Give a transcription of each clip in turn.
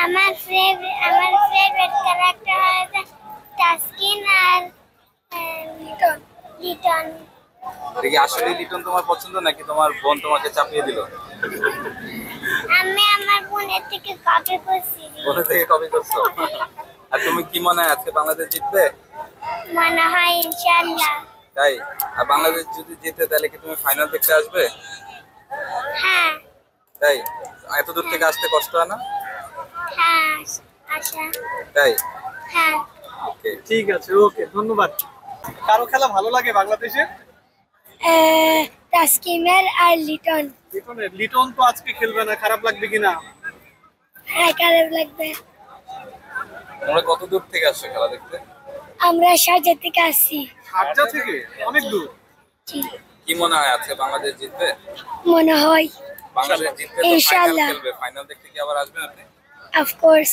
আমার favourite character হচ্ছে টাস্কিন আর লিটন। লিটন। দেখি আসলে লিটন তোমার পছন্দ নাকি তোমার বোন তোমাকে চাপিয়ে দিল? আমি আমার বোনের থেকে কপি করছি। বোনের থেকে কপি করছো? আর তুমি কি মনে হয় আজকে বাংলাদেশ জিতবে? মনে হয় ইনশাআল্লাহ। তাই? আর বাংলাদেশ যদি জিতে তাহলে কি তুমি ফাইনাল দেখতে আসবে? হ্যাঁ। তাই? এত দূর থেকে আসতে কষ্ট হয় না? হ্যাঁ আচ্ছা। তাই? হ্যাঁ। ওকে, ঠিক আছে, ওকে, ধন্যবাদ। কারো খেলা ভালো লাগে বাংলাদেশে? টাস্কিনের আর লিটন। লিটনের। লিটন তো আজকে খেলবে না, খারাপ লাগবে কিনা? হ্যাঁ খারাপ লাগবে। তোমরা কত দূর থেকে আসছো খেলা দেখতে? আমরা শারজা থেকে আসছি। শারজা থেকে? অনেক দূর। কি মনে হয় আজকে বাংলাদেশ জিতবে? মনে হয় বাংলাদেশ জিতলে তো ফাইনাল ইনশাআল্লাহ। খেলবে, ফাইনাল দেখতে কি আবার আসবেন আপনি? Of course.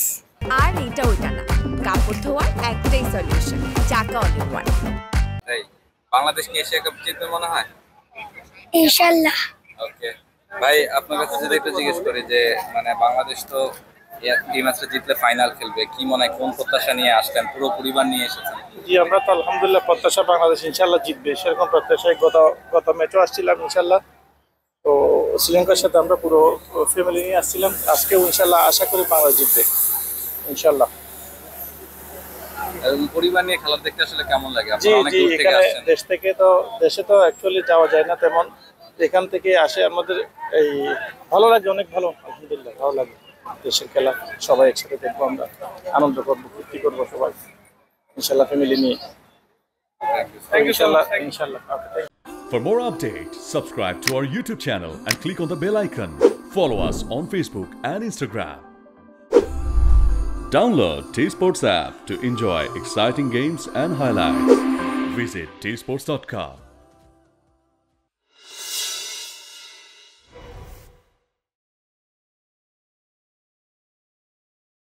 আর এটা ওইটা না, কাপড় ধোয়ার একটাই সলিউশন, চাকা অল ইন ওয়ান। তাই? বাংলাদেশ কি এশিয়া কাপ জিতবে মনে হয়? ইনশাআল্লাহ। ওকে ভাই, আপনার কাছে যদি একটু জিজ্ঞেস করি যে মানে বাংলাদেশ তো এই ম্যাচটা জিতলে ফাইনাল খেলবে, কি মনে হয় কোন প্রত্যাশা নিয়ে আসলেন, পুরো পরিবার নিয়ে এসেছেন? জি, আমরা তো আলহামদুলিল্লাহ প্রত্যাশা বাংলাদেশ ইনশাল্লাহ জিতবে, সেরকম প্রত্যাশায় গত ম্যাচও আসছিলাম ইনশাল্লাহ। তো শ্রীলঙ্কার সাথে আমরা পুরো ফ্যামিলি নিয়ে আসছিলাম, আজকেও ইনশাল্লাহ আশা করি বাংলাদেশ জিতবে ইনশাল্লাহ। এবং পরিবার নিয়ে খেলা দেখতে আসলে কেমন লাগে? জি আপনারা অনেক জি, দূর থেকে এখানে আসছেন। দেশে তো অ্যাকচুয়ালি যাওয়া যায় না তেমন, এখান থেকে আসে আমাদের এই ভালো লাগে, অনেক ভালো, আলহামদুলিল্লাহ ভালো লাগে। দেশের খেলা সবাই একসাথে দেখবো, আমরা আনন্দ করবো, ফুর্তি করবো সবাই ইনশাল্লাহ ফ্যামিলি নিয়ে। Thank you so much. Inshallah. Okay, For more updates, subscribe to our YouTube channel and click on the bell icon. Follow us on Facebook and Instagram. Download T-Sports app to enjoy exciting games and highlights. Visit tsports.com.